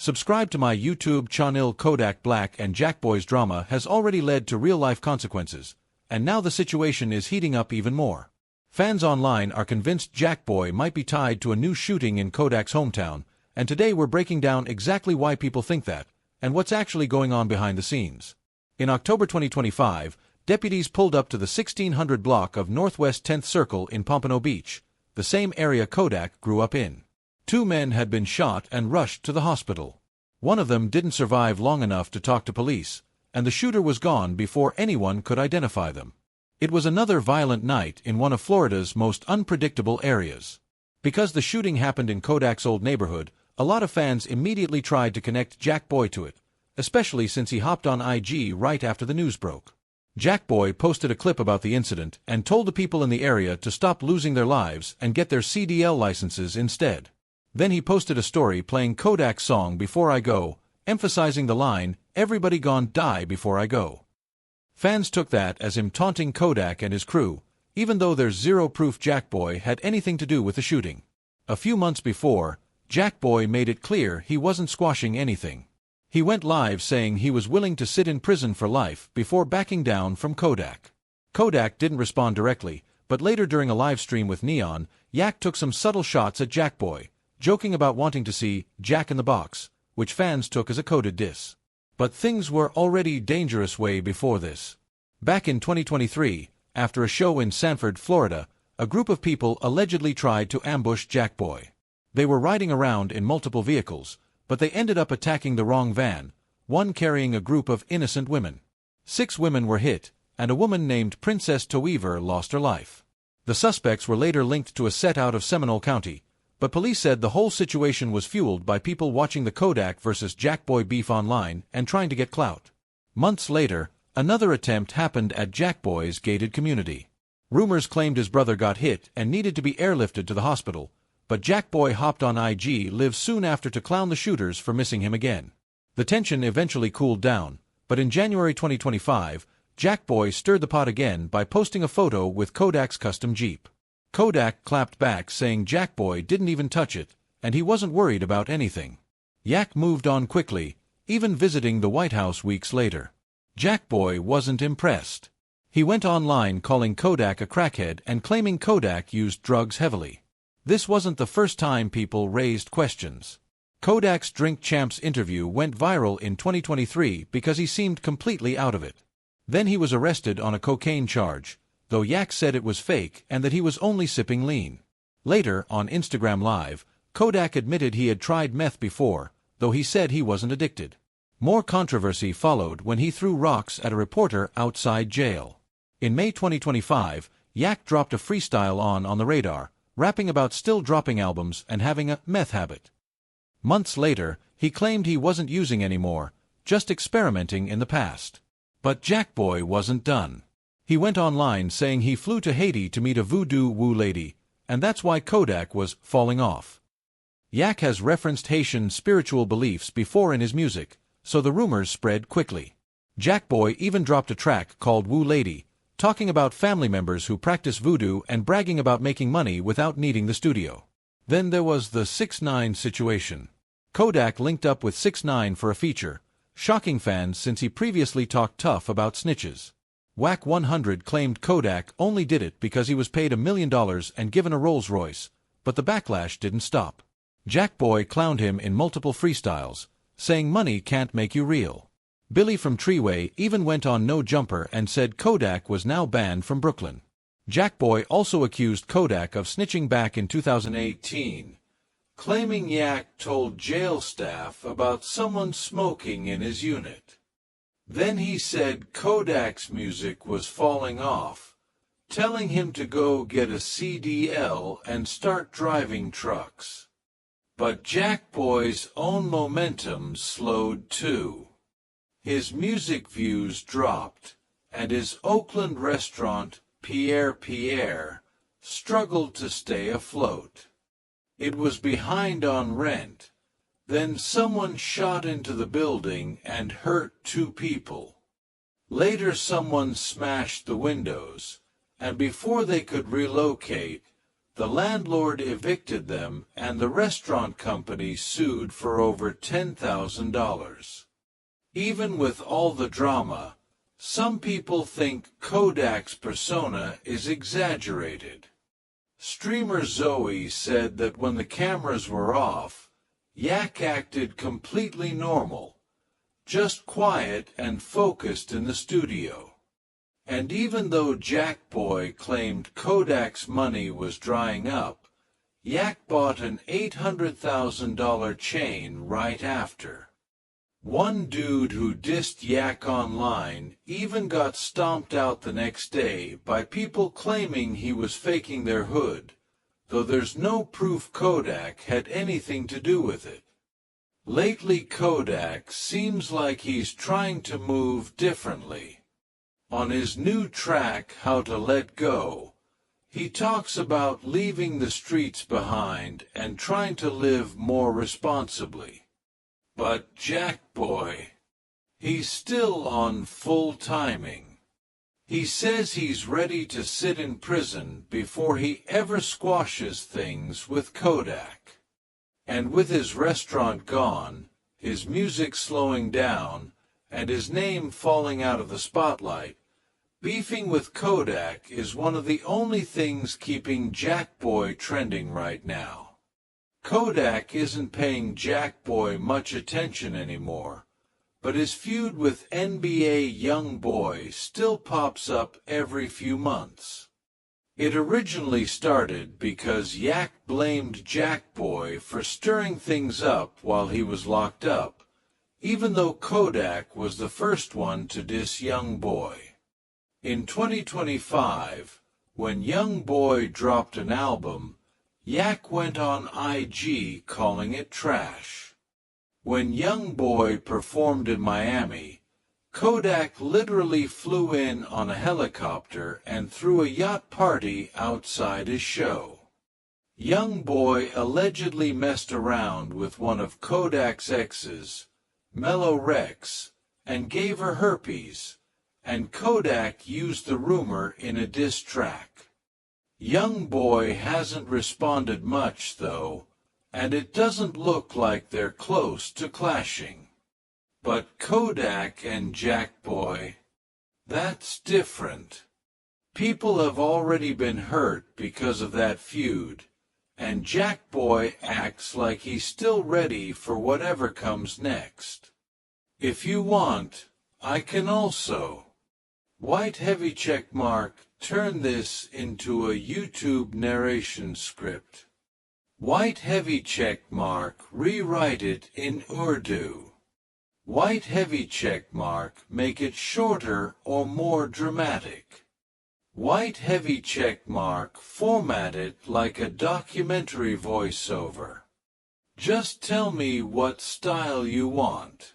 Subscribe to my YouTube channel. Kodak Black and Jackboy's drama has already led to real-life consequences, and now the situation is heating up even more. Fans online are convinced Jackboy might be tied to a new shooting in Kodak's hometown, and today we're breaking down exactly why people think that, and what's actually going on behind the scenes. In October 2025, deputies pulled up to the 1600 block of Northwest 10th Circle in Pompano Beach, the same area Kodak grew up in. Two men had been shot and rushed to the hospital. One of them didn't survive long enough to talk to police, and the shooter was gone before anyone could identify them. It was another violent night in one of Florida's most unpredictable areas. Because the shooting happened in Kodak's old neighborhood, a lot of fans immediately tried to connect Jackboy to it, especially since he hopped on IG right after the news broke. Jackboy posted a clip about the incident and told the people in the area to stop losing their lives and get their CDL licenses instead. Then he posted a story playing Kodak's song Before I Go, emphasizing the line, "Everybody gon' die before I go." Fans took that as him taunting Kodak and his crew, even though there's zero proof Jackboy had anything to do with the shooting. A few months before, Jackboy made it clear he wasn't squashing anything. He went live saying he was willing to sit in prison for life before backing down from Kodak. Kodak didn't respond directly, but later during a live stream with Neon, Yak took some subtle shots at Jackboy, joking about wanting to see Jack in the Box, which fans took as a coded diss. But things were already dangerous way before this. Back in 2023, after a show in Sanford, Florida, a group of people allegedly tried to ambush Jackboy. They were riding around in multiple vehicles, but they ended up attacking the wrong van, one carrying a group of innocent women. 6 women were hit, and a woman named Princess Toweaver lost her life. The suspects were later linked to a set out of Seminole County, but police said the whole situation was fueled by people watching the Kodak versus Jackboy beef online and trying to get clout. Months later, another attempt happened at Jackboy's gated community. Rumors claimed his brother got hit and needed to be airlifted to the hospital, but Jackboy hopped on IG Live soon after to clown the shooters for missing him again. The tension eventually cooled down, but in January 2025, Jackboy stirred the pot again by posting a photo with Kodak's custom Jeep. Kodak clapped back saying Jackboy didn't even touch it, and he wasn't worried about anything. Yak moved on quickly, even visiting the White House weeks later. Jackboy wasn't impressed. He went online calling Kodak a crackhead and claiming Kodak used drugs heavily. This wasn't the first time people raised questions. Kodak's Drink Champs interview went viral in 2023 because he seemed completely out of it. Then he was arrested on a cocaine charge, though Yak said it was fake and that he was only sipping lean. Later, on Instagram Live, Kodak admitted he had tried meth before, though he said he wasn't addicted. More controversy followed when he threw rocks at a reporter outside jail. In May 2025, Yak dropped a freestyle on the radar, rapping about still dropping albums and having a meth habit. Months later, he claimed he wasn't using anymore, just experimenting in the past. But Jackboy wasn't done. He went online saying he flew to Haiti to meet a voodoo woo lady, and that's why Kodak was falling off. Yak has referenced Haitian spiritual beliefs before in his music, so the rumors spread quickly. Jackboy even dropped a track called Woo Lady, talking about family members who practice voodoo and bragging about making money without needing the studio. Then there was the 6ix9ine situation. Kodak linked up with 6ix9ine for a feature, shocking fans since he previously talked tough about snitches. Wack 100 claimed Kodak only did it because he was paid $1 million and given a Rolls-Royce, but the backlash didn't stop. Jackboy clowned him in multiple freestyles, saying money can't make you real. Billy from Treeway even went on No Jumper and said Kodak was now banned from Brooklyn. Jackboy also accused Kodak of snitching back in 2018, claiming Yak told jail staff about someone smoking in his unit. Then he said Kodak's music was falling off, telling him to go get a CDL and start driving trucks. But Jackboy's own momentum slowed too. His music views dropped, and his Oakland restaurant, Pierre, struggled to stay afloat. It was behind on rent. Then someone shot into the building and hurt 2 people. Later someone smashed the windows, and before they could relocate, The landlord evicted them, and the restaurant company sued for over $10,000. Even with all the drama, some people think Kodak's persona is exaggerated. Streamer Zoe said that when the cameras were off, Yak acted completely normal, just quiet and focused in the studio. And even though Jackboy claimed Kodak's money was drying up, Yak bought an $800,000 chain right after. One dude who dissed Yak online even got stomped out the next day by people claiming he was faking their hood, though there's no proof Kodak had anything to do with it. Lately, Kodak seems like he's trying to move differently. On his new track, How to Let Go, he talks about leaving the streets behind and trying to live more responsibly. But Jackboy, he's still on full timing. He says he's ready to sit in prison before he ever squashes things with Kodak. And with his restaurant gone, his music slowing down, and his name falling out of the spotlight, beefing with Kodak is one of the only things keeping Jackboy trending right now. Kodak isn't paying Jackboy much attention anymore, but his feud with NBA YoungBoy still pops up every few months. It originally started because Yak blamed Jackboy for stirring things up while he was locked up, even though Kodak was the first one to diss YoungBoy. In 2025, when YoungBoy dropped an album, Yak went on IG calling it trash. When YoungBoy performed in Miami, Kodak literally flew in on a helicopter and threw a yacht party outside his show. YoungBoy allegedly messed around with one of Kodak's exes, Mellow Rex, and gave her herpes, and Kodak used the rumor in a diss track. YoungBoy hasn't responded much, though, and it doesn't look like they're close to clashing. But Kodak and Jackboy, that's different. People have already been hurt because of that feud, and Jackboy acts like he's still ready for whatever comes next. If you want, I can also. White heavy check mark, turn this into a YouTube narration script. White heavy check mark, rewrite it in Urdu. White heavy check mark, make it shorter or more dramatic. White heavy check mark, format it like a documentary voiceover. Just tell me what style you want.